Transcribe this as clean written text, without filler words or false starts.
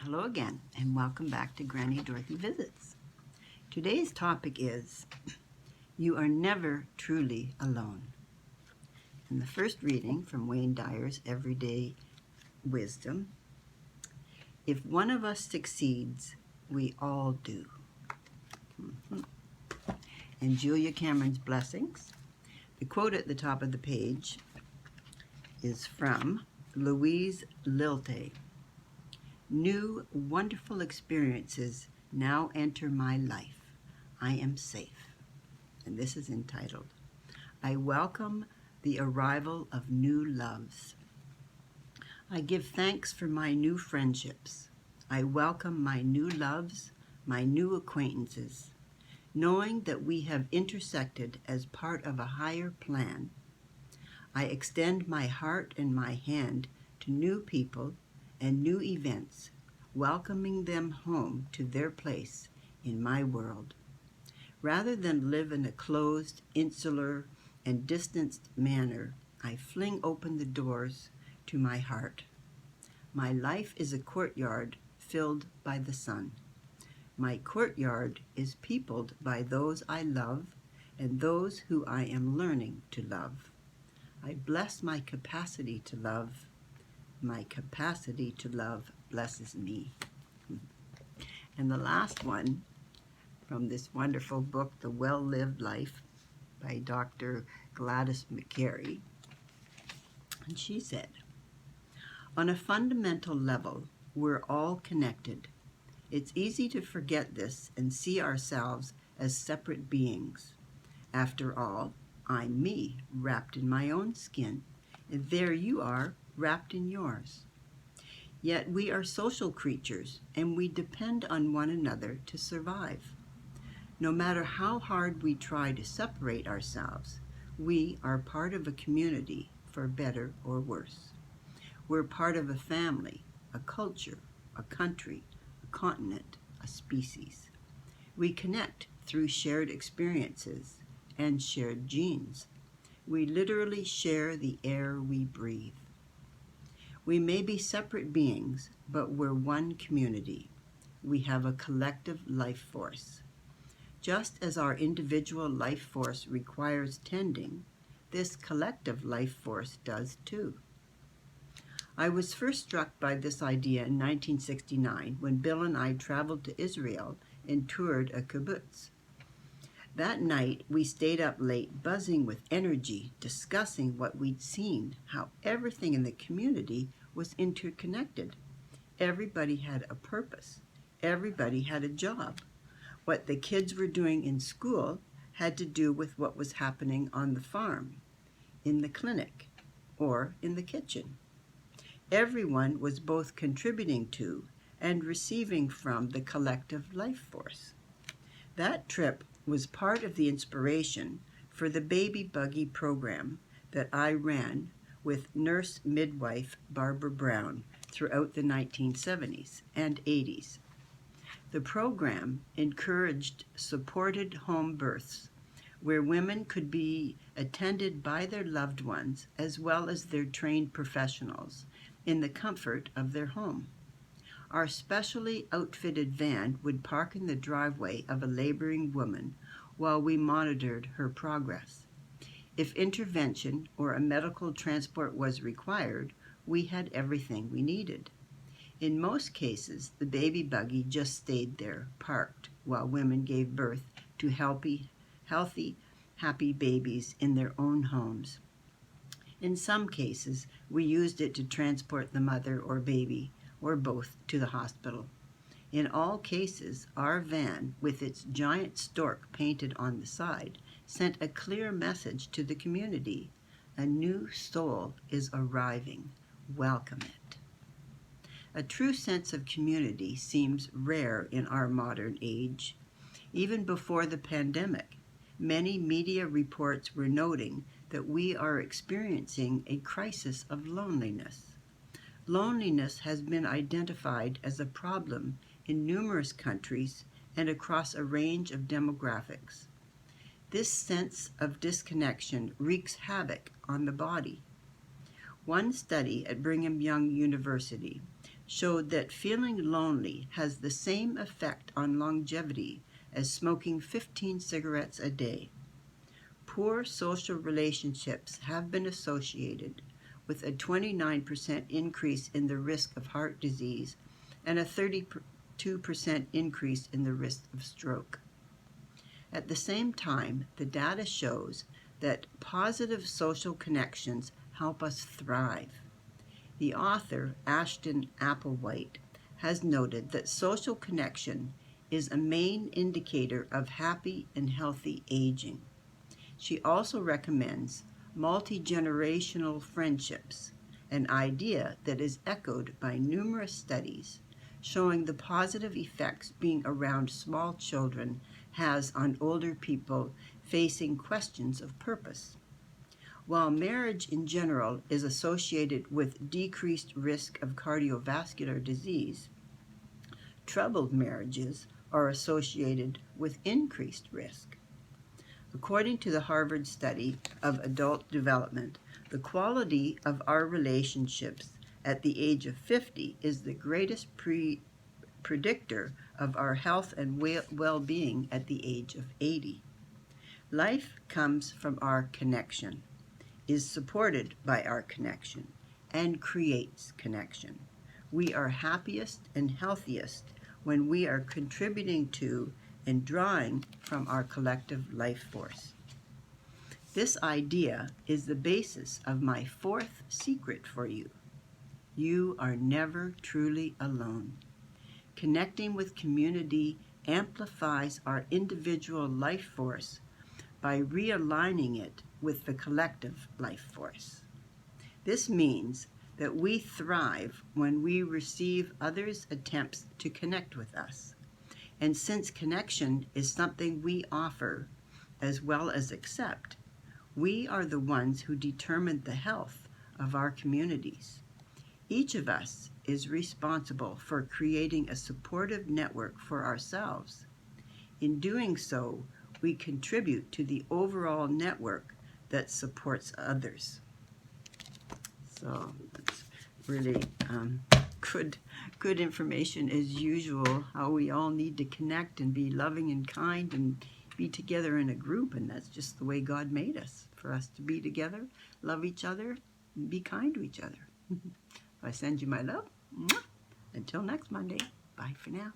Hello again, and welcome back to Granny Dorothy Visits. Today's topic is You Are Never Truly Alone. And the first reading from Wayne Dyer's Everyday Wisdom, if one of us succeeds, we all do. And Julia Cameron's Blessings. The quote at the top of the page is from Louise Lilte. New wonderful experiences now enter my life. I am safe. And this is entitled, I welcome the arrival of new loves. I give thanks for my new friendships. I welcome my new loves, my new acquaintances. Knowing that we have intersected as part of a higher plan, I extend my heart and my hand to new people and new events, welcoming them home to their place in my world. Rather than live in a closed, insular, and distanced manner, I fling open the doors to my heart. My life is a courtyard filled by the sun. My courtyard is peopled by those I love and those who I am learning to love. I bless my capacity to love. My capacity to love blesses me. And the last one from this wonderful book, The Well-Lived Life, by Dr. Gladys McCary. And she said, on a fundamental level, we're all connected. It's easy to forget this and see ourselves as separate beings. After all, I'm me, wrapped in my own skin, and there you are, wrapped in yours. Yet we are social creatures, and we depend on one another to survive. No matter how hard we try to separate ourselves, we are part of a community, for better or worse. We're part of a family, a culture, a country, a continent, a species. We connect through shared experiences and shared genes. We literally share the air we breathe. We may be separate beings, but we're one community. We have a collective life force. Just as our individual life force requires tending, this collective life force does too. I was first struck by this idea in 1969 when Bill and I traveled to Israel and toured a kibbutz. That night, we stayed up late, buzzing with energy, discussing what we'd seen, how everything in the community was interconnected. Everybody had a purpose. Everybody had a job. What the kids were doing in school had to do with what was happening on the farm, in the clinic, or in the kitchen. Everyone was both contributing to and receiving from the collective life force. That trip was part of the inspiration for the baby buggy program that I ran with nurse midwife Barbara Brown throughout the 1970s and 80s. The program encouraged supported home births, where women could be attended by their loved ones as well as their trained professionals in the comfort of their home. Our specially outfitted van would park in the driveway of a laboring woman while we monitored her progress. If intervention or a medical transport was required, we had everything we needed. In most cases, the baby buggy just stayed there, parked, while women gave birth to healthy, happy babies in their own homes. In some cases, we used it to transport the mother or baby, or both, to the hospital. In all cases, our van, with its giant stork painted on the side, sent a clear message to the community. A new soul is arriving. Welcome it. A true sense of community seems rare in our modern age. Even before the pandemic, many media reports were noting that we are experiencing a crisis of loneliness. Loneliness has been identified as a problem in numerous countries and across a range of demographics. This sense of disconnection wreaks havoc on the body. One study at Brigham Young University showed that feeling lonely has the same effect on longevity as smoking 15 cigarettes a day. Poor social relationships have been associated with a 29% increase in the risk of heart disease and a 32% increase in the risk of stroke. At the same time, the data shows that positive social connections help us thrive. The author, Ashton Applewhite, has noted that social connection is a main indicator of happy and healthy aging. She also recommends multi-generational friendships, an idea that is echoed by numerous studies showing the positive effects being around small children has on older people facing questions of purpose. While marriage in general is associated with decreased risk of cardiovascular disease, troubled marriages are associated with increased risk. According to the Harvard study of adult development, the quality of our relationships at the age of 50 is the greatest predictor of our health and well-being at the age of 80. Life comes from our connection, is supported by our connection, and creates connection. We are happiest and healthiest when we are contributing to and drawing from our collective life force. This idea is the basis of my fourth secret for you. You are never truly alone. Connecting with community amplifies our individual life force by realigning it with the collective life force. This means that we thrive when we receive others' attempts to connect with us. And since connection is something we offer as well as accept, we are the ones who determine the health of our communities. Each of us is responsible for creating a supportive network for ourselves. In doing so, we contribute to the overall network that supports others. So that's really good information as usual, how we all need to connect and be loving and kind and be together in a group, and that's just the way God made us, for us to be together, love each other, and be kind to each other. I send you my love. Until next Monday, bye for now.